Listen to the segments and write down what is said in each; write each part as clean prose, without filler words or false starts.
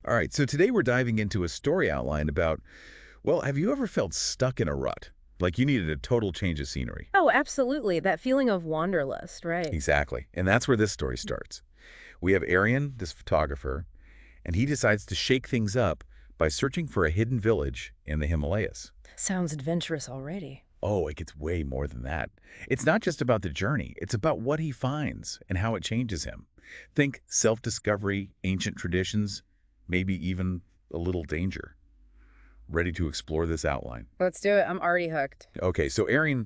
All right, so today we're diving into a story outline about, well, have you ever felt stuck in a rut? Like you needed a total change of scenery. Oh, absolutely. That feeling of wanderlust, right? Exactly. And that's where this story starts. We have Aryan, this photographer, and he decides to shake things up by searching for a hidden village in the Himalayas. Sounds adventurous already. Oh, it gets way more than that. It's not just about the journey. It's about what he finds and how it changes him. Think self-discovery, ancient traditions, maybe even a little danger. Ready to explore this outline? Let's do it. I'm already hooked. Okay, so Aryan,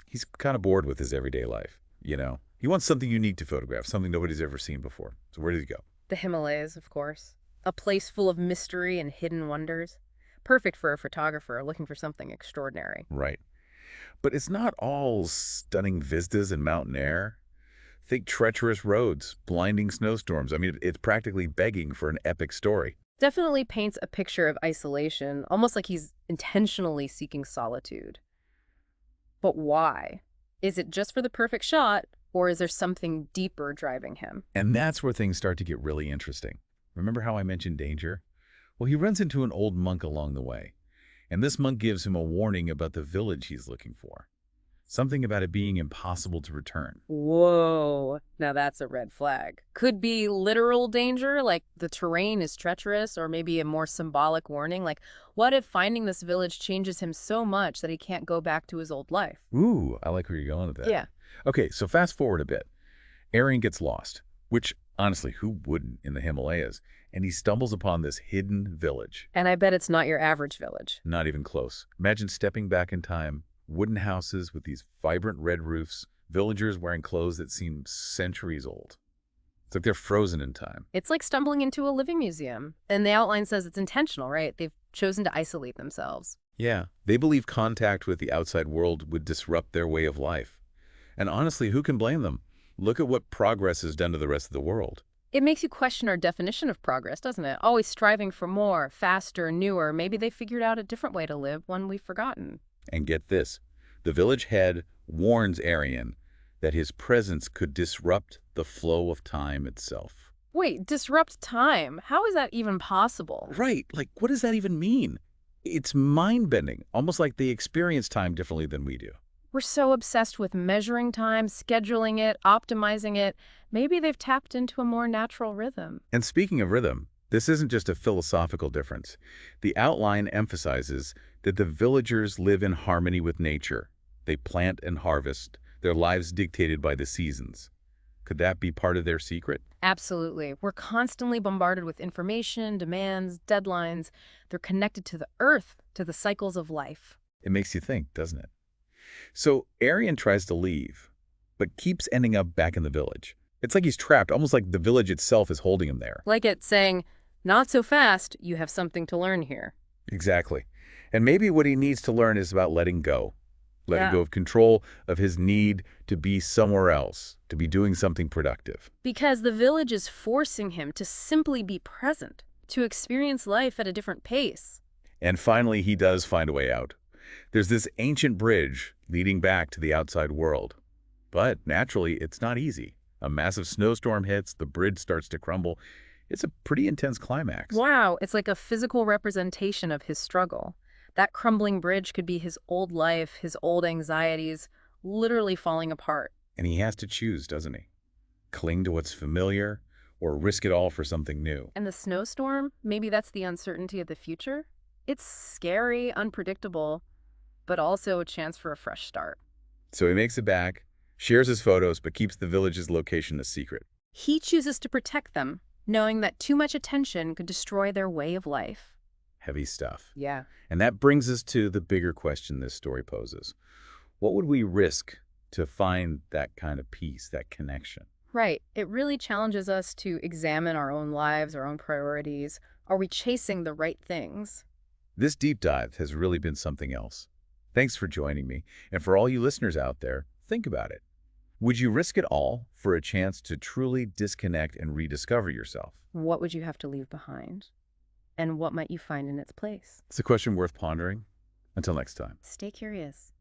he's kind of bored with his everyday life, you know? He wants something unique to photograph, something nobody's ever seen before. So where did he go? The Himalayas, of course. A place full of mystery and hidden wonders. Perfect for a photographer looking for something extraordinary. Right. But it's not all stunning vistas and mountain air. Think treacherous roads, blinding snowstorms. I mean, it's practically begging for an epic story. Definitely paints a picture of isolation, almost like he's intentionally seeking solitude. But why? Is it just for the perfect shot, or is there something deeper driving him? And that's where things start to get really interesting. Remember how I mentioned danger? Well, he runs into an old monk along the way, and this monk gives him a warning about the village he's looking for. Something about it being impossible to return. Whoa, now that's a red flag. Could be literal danger, like the terrain is treacherous, or maybe a more symbolic warning, like what if finding this village changes him so much that he can't go back to his old life? Ooh, I like where you're going with that. Yeah. Okay, so fast forward a bit. Aryan gets lost, which, honestly, who wouldn't in the Himalayas? And he stumbles upon this hidden village. And I bet it's not your average village. Not even close. Imagine stepping back in time, wooden houses with these vibrant red roofs, villagers wearing clothes that seem centuries old. It's like they're frozen in time. It's like stumbling into a living museum. And the outline says it's intentional, right? They've chosen to isolate themselves. Yeah, they believe contact with the outside world would disrupt their way of life. And honestly, who can blame them? Look at what progress has done to the rest of the world. It makes you question our definition of progress, doesn't it? Always striving for more, faster, newer. Maybe they figured out a different way to live, one we've forgotten. And get this, the village head warns Aryan that his presence could disrupt the flow of time itself. Wait, disrupt time? How is that even possible? Right, like what does that even mean? It's mind-bending, almost like they experience time differently than we do. We're so obsessed with measuring time, scheduling it, optimizing it. Maybe they've tapped into a more natural rhythm. And speaking of rhythm, this isn't just a philosophical difference. The outline emphasizes that the villagers live in harmony with nature. They plant and harvest, their lives dictated by the seasons. Could that be part of their secret? Absolutely. We're constantly bombarded with information, demands, deadlines. They're connected to the earth, to the cycles of life. It makes you think, doesn't it? So Aryan tries to leave, but keeps ending up back in the village. It's like he's trapped, almost like the village itself is holding him there. Like it's saying, not so fast, you have something to learn here. Exactly. And maybe what he needs to learn is about letting go. Letting Yeah. go of control of his need to be somewhere else, to be doing something productive. Because the village is forcing him to simply be present, to experience life at a different pace. And finally, he does find a way out. There's this ancient bridge leading back to the outside world. But naturally, it's not easy. A massive snowstorm hits, the bridge starts to crumble. It's a pretty intense climax. Wow, it's like a physical representation of his struggle. That crumbling bridge could be his old life, his old anxieties, literally falling apart. And he has to choose, doesn't he? Cling to what's familiar or risk it all for something new. And the snowstorm, maybe that's the uncertainty of the future? It's scary, unpredictable, but also a chance for a fresh start. So he makes it back, shares his photos, but keeps the village's location a secret. He chooses to protect them, knowing that too much attention could destroy their way of life. Heavy stuff. Yeah. And that brings us to the bigger question this story poses. What would we risk to find that kind of peace, that connection? Right. It really challenges us to examine our own lives, our own priorities. Are we chasing the right things? This deep dive has really been something else. Thanks for joining me. And for all you listeners out there, think about it. Would you risk it all for a chance to truly disconnect and rediscover yourself? What would you have to leave behind? And what might you find in its place? It's a question worth pondering. Until next time. Stay curious.